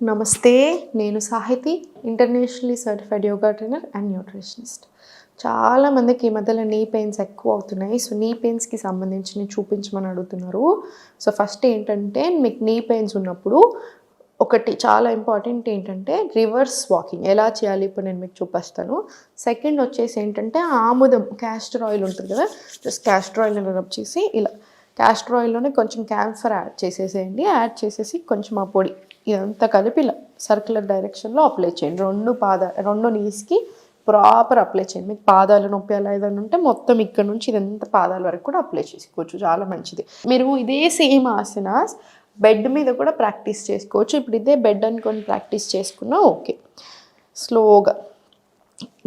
నమస్తే, నేను Sahiti, internationally certified yoga trainer and nutritionist. చాలామందికి ఈ మధ్యలో నీ పెయిన్స్ ఎక్కువ అవుతున్నాయి. సో నీ పెయిన్స్కి సంబంధించి చూపించమని అడుగుతున్నారు. సో ఫస్ట్ ఏంటంటే, మీకు నీ పెయిన్స్ ఉన్నప్పుడు ఒకటి చాలా ఇంపార్టెంట్ ఏంటంటే రివర్స్ వాకింగ్ ఎలా చేయాలి ఇప్పుడు నేను మీకు చూపిస్తాను. సెకండ్ వచ్చేసి ఏంటంటే ఆముదం క్యాస్టర్ ఆయిల్ ఉంటుంది కదా, జస్ట్ క్యాస్టర్ ఆయిల్ రబ్ చేసి ఇలా క్యాస్టర్ ఆయిల్లోనే కొంచెం క్యాంఫర్ యాడ్ చేసేసేయండి. యాడ్ చేసేసి కొంచెం ఆ పొడి ఇదంతా కలిపి ఇలా సర్క్యులర్ డైరెక్షన్లో అప్లై చేయండి. రెండు నీస్కి ప్రాపర్ అప్లై చేయండి. మీకు పాదాలు నొప్పి అలా ఏదైనా ఉంటే మొత్తం ఇక్కడ నుంచి ఇదంతా పాదాల వరకు కూడా అప్లై చేసుకోవచ్చు, చాలా మంచిది. మీరు ఇదే సేమ్ ఆసనాస్ బెడ్ మీద కూడా ప్రాక్టీస్ చేసుకోవచ్చు. ఇప్పుడు ఇదే బెడ్ అనుకొని ప్రాక్టీస్ చేసుకున్నా ఓకే. స్లోగా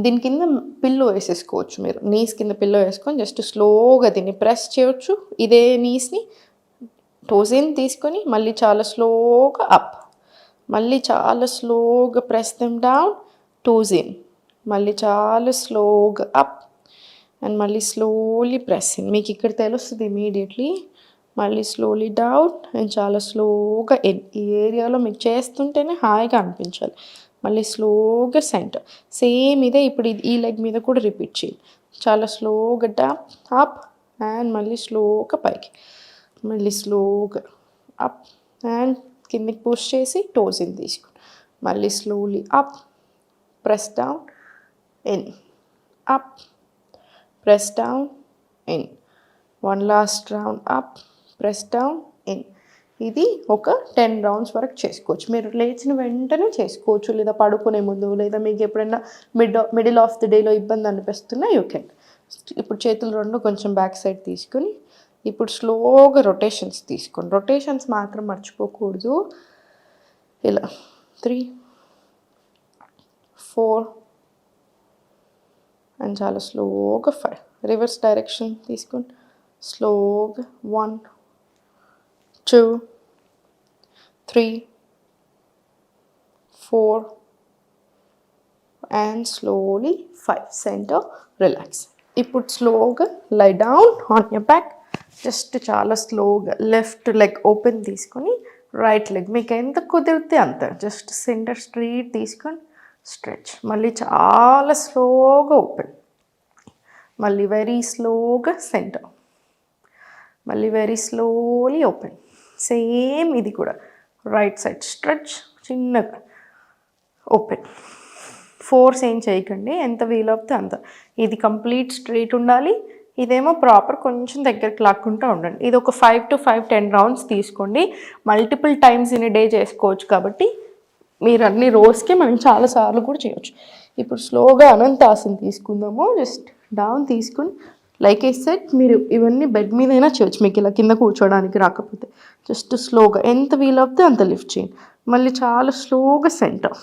దీని కింద పిల్లో వేసేసుకోవచ్చు. మీరు నీస్ కింద పిల్లో వేసుకొని జస్ట్ స్లోగా దీన్ని ప్రెస్ చేయవచ్చు. ఇదే నీస్ని టోజిన్ తీసుకొని మళ్ళీ చాలా స్లోగా అప్, మళ్ళీ చాలా స్లోగా ప్రెస్ దెమ్ డౌన్, టోజిన్, మళ్ళీ చాలా స్లోగా అప్ అండ్ మళ్ళీ స్లోలీ ప్రెస్ ఇన్. మీకు ఇక్కడ తెలుస్తుంది ఇమీడియట్లీ. మళ్ళీ స్లోలీ డౌన్ అండ్ చాలా స్లోగా ఇన్. ఈ ఏరియాలో మీకు చేస్తుంటేనే హాయిగా అనిపించాలి. మళ్ళీ స్లోగా సెంటర్. సేమ్ ఇదే ఇప్పుడు ఈ లెగ్ మీద కూడా రిపీట్ చేయండి. చాలా స్లోగా డౌన్ అప్ అండ్ మళ్ళీ స్లోగా పైకి, మళ్ళీ స్లోగా అప్ అండ్ కిందికి పుష్ చేసి టోజిన్ తీసుకోండి. మళ్ళీ slowly up, press down in, up, press down in, one last round up, press down in. ఇది ఒక 10 రౌండ్స్ వరకు చేసుకోవచ్చు. మీరు లేచిన వెంటనే చేసుకోవచ్చు, లేదా పడుకునే ముందు, లేదా మీకు ఎప్పుడైనా మిడిల్ ఆఫ్ ది డేలో ఇబ్బంది అనిపిస్తున్నా యూ కెన్. ఇప్పుడు చేతులు రెండు కొంచెం బ్యాక్ సైడ్ తీసుకొని ఇప్పుడు స్లోగా రొటేషన్స్ తీసుకోండి. రొటేషన్స్ మాత్రం మర్చిపోకూడదు. ఇలా 3, 4 అండ్ చాలా స్లోగా 5. రివర్స్ డైరెక్షన్ తీసుకోండి. స్లోగా 1, 2, 3, 4 అండ్ స్లోలీ 5. Centre, relax. ఇప్పుడు స్లోగా lie down on your back. Just చాలా స్లోగా లెఫ్ట్ లెగ్ ఓపెన్ తీసుకొని రైట్ లెగ్ మీకు ఎంత కుదిరితే అంత జస్ట్ సెంటర్ స్ట్రైట్ తీసుకొని స్ట్రెచ్. మళ్ళీ చాలా స్లోగా ఓపెన్, మళ్ళీ వెరీ స్లోగా సెంటర్, మళ్ళీ వెరీ స్లోలీ ఓపెన్. సేమ్ ఇది కూడా రైట్ సైడ్ స్ట్రెచ్, చిన్నగా ఓపెన్. ఫోర్స్ ఏం చేయకండి, ఎంత వీలవుతే అంత. ఇది కంప్లీట్ స్ట్రైట్ ఉండాలి, ఇదేమో ప్రాపర్ కొంచెం దగ్గరికి లాక్కుంటూ ఉండండి. ఇది ఒక 5 to 10 రౌండ్స్ తీసుకోండి. మల్టిపుల్ టైమ్స్ ఇన్ డే చేసుకోవచ్చు కాబట్టి మీరు అన్ని రోజుకి మనం చాలాసార్లు కూడా చేయవచ్చు. ఇప్పుడు స్లోగా అనంతాసన్ తీసుకుందాము. జస్ట్ డౌన్ తీసుకుని లైక్ ఐ సెడ్ మీరు ఇవన్నీ బెడ్ మీదైనా చేయొచ్చు, మీకు ఇలా కింద కూర్చోడానికి రాకపోతే. జస్ట్ స్లోగా ఎంత వీలవుతే అంత లిఫ్ట్ చేయండి. మళ్ళీ చాలా స్లోగా సెంటర్,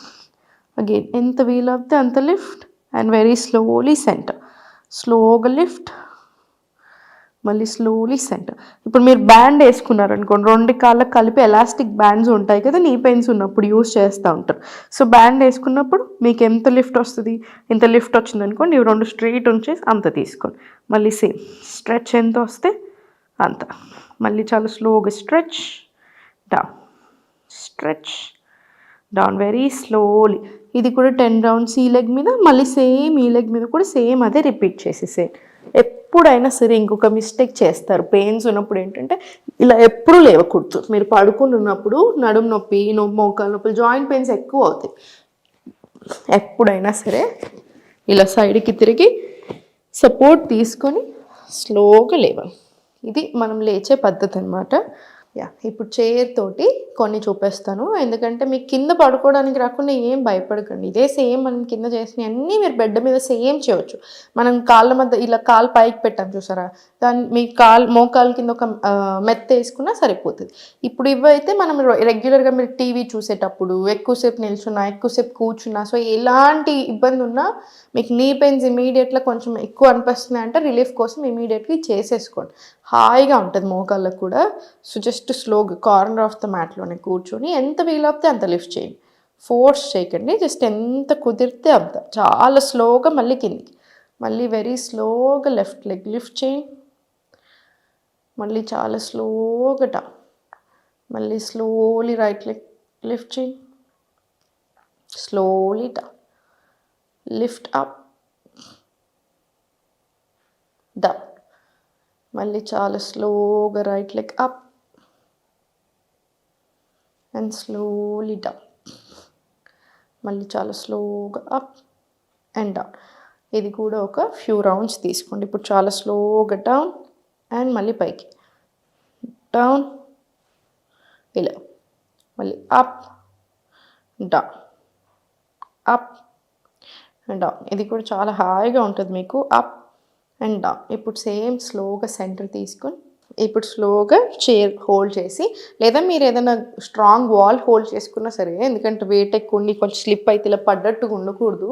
అగైన్ ఎంత వీలవుతే అంత lift and very slowly centre, స్లోగా లిఫ్ట్, మళ్ళీ స్లోలీ సెంటర్. ఇప్పుడు మీరు బ్యాండ్ వేసుకున్నారనుకోండి, రెండు కాళ్ళకి కలిపి ఎలాస్టిక్ బ్యాండ్స్ ఉంటాయి కదా, నీ పెయిన్స్ ఉన్నప్పుడు యూస్ చేస్తూ ఉంటారు. సో బ్యాండ్ వేసుకున్నప్పుడు మీకు ఎంత లిఫ్ట్ వస్తుంది, ఇంత లిఫ్ట్ వచ్చింది అనుకోండి, ఇవి రెండు స్ట్రైట్ ఉంచేసి అంత తీసుకోండి. మళ్ళీ సేమ్ స్ట్రెచ్ ఎంత వస్తే అంత. మళ్ళీ చాలా స్లోగా stretch down, stretch down very slowly. ఇది కూడా 10 రౌండ్స్ ఈ లెగ్ మీద, మళ్ళీ సేమ్ ఈ లెగ్ మీద కూడా సేమ్ అదే రిపీట్ చేసేసేయండి. ఎప్పుడైనా సరే ఇంకొక మిస్టేక్ చేస్తారు పెయిన్స్ ఉన్నప్పుడు ఏంటంటే, ఇలా ఎప్పుడూ లేవకూడదు. మీరు పడుకుని ఉన్నప్పుడు నడుము నొప్పి, మోకాలు నొప్పి, జాయింట్ పెయిన్స్ ఎక్కువ అవుతాయి. ఎప్పుడైనా సరే ఇలా సైడ్కి తిరిగి సపోర్ట్ తీసుకొని స్లోగా లేవాలి. ఇది మనం లేచే పద్ధతి అనమాట. ఇప్పుడు చైర్ తోటి కొన్ని చూపిస్తాను, ఎందుకంటే మీకు కింద పడుకోవడానికి రాకుండా ఏం భయపడకండి. ఇదే సేమ్ మనం కింద చేసినవి అన్నీ మీరు బెడ్ మీద సేమ్ చేయవచ్చు. మనం కాళ్ళ మధ్య ఇలా కాలు పైకి పెట్టాం చూసారా, దాన్ని మీ మోకాలు కింద ఒక మెత్త వేసుకున్నా సరిపోతుంది. ఇప్పుడు ఇవైతే మనం రెగ్యులర్గా మీరు టీవీ చూసేటప్పుడు ఎక్కువసేపు నిల్చున్నా, ఎక్కువసేపు కూర్చున్నా, సో ఎలాంటి ఇబ్బంది ఉన్నా మీకు నీ పెయిన్స్ ఇమీడియట్గా కొంచెం ఎక్కువ అనిపిస్తున్నాయి అంటే రిలీఫ్ కోసం ఇమీడియట్గా చేసేసుకోండి. హాయిగా ఉంటుంది మోకాళ్ళకు కూడా. సో జస్ట్ స్లోగా కార్నర్ ఆఫ్ ద మ్యాట్లోనే కూర్చొని ఎంత వీలవుతే అంత లిఫ్ట్ చేయండి. ఫోర్స్ చేయకండి, జస్ట్ ఎంత కుదిరితే అంత. చాలా స్లోగా మళ్ళీ కిందికి, మళ్ళీ వెరీ స్లోగా లెఫ్ట్ లెగ్ లిఫ్ట్ చేయండి. మళ్ళీ చాలా స్లోగా డౌన్, మళ్ళీ స్లోలీ రైట్ లెగ్ లిఫ్ట్ చేయండి. slowly down, lift up, down. మళ్ళీ చాలా స్లోగా right leg up and slowly down. మళ్ళీ చాలా స్లోగా అప్ అండ్ డౌన్. ఇది కూడా ఒక ఫ్యూ రౌండ్స్ తీసుకోండి. ఇప్పుడు చాలా స్లోగా డౌన్ అండ్ మళ్ళీ పైకి డౌన్, ఇలా మళ్ళీ up down, up and down. ఇది కూడా చాలా హాయిగా ఉంటుంది మీకు. Up and down. ఇప్పుడు సేమ్ స్లోగా సెంటర్ తీసుకొని ఇప్పుడు స్లోగా చైర్ హోల్డ్ చేసి, లేదా మీరు ఏదైనా స్ట్రాంగ్ వాల్ హోల్డ్ చేసుకున్నా సరే, ఎందుకంటే వెయిట్ ఎక్కువ ఉండి కొంచెం స్లిప్ అయితే ఇలా పడ్డట్టుగా ఉండకూడదు.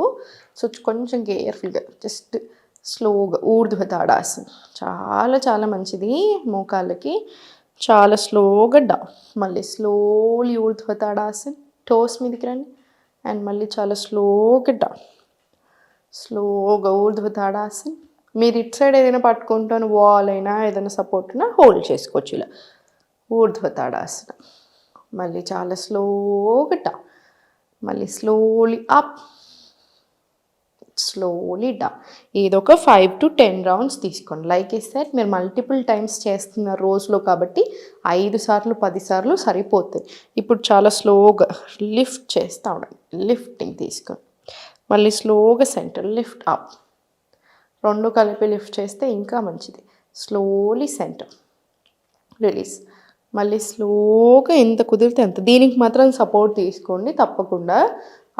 సో కొంచెం కేర్ఫుల్గా జస్ట్ స్లోగా ఊర్ధ్వ తాడాసన చాలా చాలా మంచిది మోకాళ్ళకి. చాలా స్లోగా డౌన్, మళ్ళీ స్లోలీ ఊర్ధ్వ తాడాసన, టోస్ మీదకి రండి అండ్ మళ్ళీ చాలా స్లోగా డౌన్, స్లోగా ఊర్ధ్వ తాడాసన. మీరు ఇటు సైడ్ ఏదైనా పట్టుకుంటాను వాల్ అయినా ఏదైనా సపోర్ట్ అయినా హోల్డ్ చేసుకోవచ్చు. ఇలా ఊర్ధ్వ తాడాసన. మళ్ళీ చాలా స్లోగా డౌన్, మళ్ళీ స్లోలీ అప్, స్లోలీ డౌన్. ఏదొక 5 to 10 రౌండ్స్ తీసుకోండి. లైక్ ఈ సెట్ మీరు మల్టిపుల్ టైమ్స్ చేస్తున్నారు రోజులో కాబట్టి 5 సార్లు 10 సార్లు సరిపోతాయి. ఇప్పుడు చాలా స్లోగా లిఫ్ట్ చేస్తూ ఉండండి. లిఫ్టింగ్ తీసుకోండి. మళ్ళీ స్లోగా సెంటర్ లిఫ్ట్ అప్, రెండు కలిపి లిఫ్ట్ చేస్తే ఇంకా మంచిది. Slowly centre release. మళ్ళీ స్లోగా ఎంత కుదిరితే అంత. దీనికి మాత్రం సపోర్ట్ తీసుకోండి తప్పకుండా,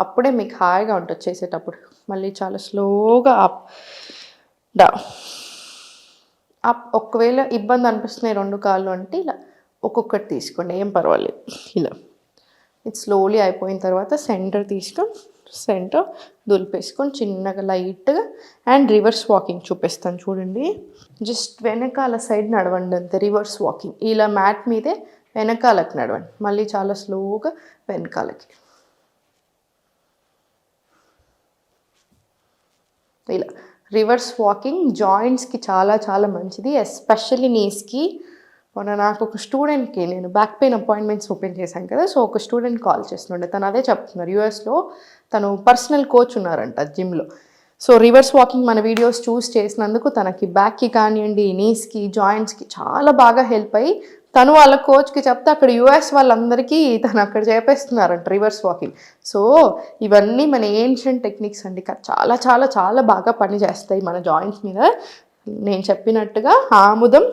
అప్పుడే మీకు హాయిగా ఉంటుంది చేసేటప్పుడు. మళ్ళీ చాలా స్లోగా అప్ డౌన్, అప్. ఒకవేళ ఇబ్బంది అనిపిస్తున్నాయి రెండు కాళ్ళు అంటే ఇలా ఒక్కొక్కటి తీసుకోండి, ఏం పర్వాలేదు. ఇలా ఇది స్లోలీ అయిపోయిన తర్వాత సెంటర్ తీసుకొని సెంటర్ దులిపేసుకొని చిన్నగా లైట్గా అండ్ రివర్స్ వాకింగ్ చూపిస్తాను చూడండి. జస్ట్ వెనకాల సైడ్ నడవండి అంతే. రివర్స్ వాకింగ్ ఇలా మ్యాట్ మీదే వెనకాలకి నడవండి. మళ్ళీ చాలా స్లోగా వెనకాలకి ఇలా రివర్స్ వాకింగ్ జాయింట్స్కి చాలా చాలా మంచిది, ఎస్పెషల్లీ నీస్కి. మొన్న నాకు ఒక స్టూడెంట్కి నేను బ్యాక్ పెయిన్ అపాయింట్మెంట్స్ ఓపెన్ చేశాను కదా, సో ఒక స్టూడెంట్ కాల్ చేస్తుండే. తను అదే చెప్తున్నారు, యూఎస్లో తను పర్సనల్ కోచ్ ఉన్నారంట జిమ్లో. సో రివర్స్ వాకింగ్ మన వీడియోస్ చూస్ చేసినందుకు తనకి బ్యాక్కి కానివ్వండి, నీస్కి, జాయింట్స్కి చాలా బాగా హెల్ప్ అయ్యి తను వాళ్ళ కోచ్కి చెప్తే అక్కడ యూఎస్ వాళ్ళందరికీ తను అక్కడ చేపేస్తున్నారంట రివర్స్ వాకింగ్. సో ఇవన్నీ మన ఏన్షియంట్ టెక్నిక్స్ అండి, చాలా చాలా చాలా బాగా పనిచేస్తాయి మన జాయింట్స్ మీద. నేను చెప్పినట్టుగా ఆముదం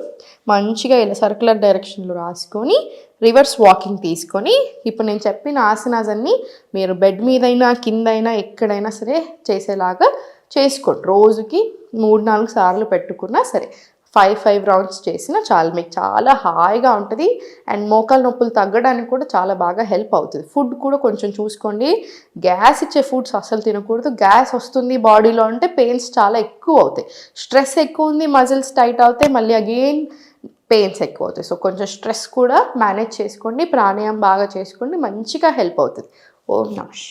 మంచిగా ఇలా సర్క్యులర్ డైరెక్షన్లో రాసుకొని రివర్స్ వాకింగ్ తీసుకొని, ఇప్పుడు నేను చెప్పిన ఆసనాస్ అన్నీ మీరు బెడ్ మీదైనా కిందైనా ఎక్కడైనా సరే చేసేలాగా చేసుకోండి. రోజుకి 3-4 సార్లు పెట్టుకున్నా సరే 5 రౌండ్స్ చేసినా చాలు, మీకు చాలా హాయిగా ఉంటుంది. అండ్ మోకాలు నొప్పులు తగ్గడానికి కూడా చాలా బాగా హెల్ప్ అవుతుంది. ఫుడ్ కూడా కొంచెం చూసుకోండి, గ్యాస్ ఇచ్చే ఫుడ్స్ అస్సలు తినకూడదు. గ్యాస్ వస్తుంది బాడీలో అంటే పెయిన్స్ చాలా ఎక్కువ అవుతాయి. స్ట్రెస్ ఎక్కువ ఉంది, మజిల్స్ టైట్ అవుతాయి, మళ్ళీ అగైన్ పెయిన్స్ ఎక్కువ అవుతాయి. సో కొంచెం స్ట్రెస్ కూడా మేనేజ్ చేసుకోండి, ప్రాణాయామం బాగా చేసుకోండి, మంచిగా హెల్ప్ అవుతుంది. ఓం నమః.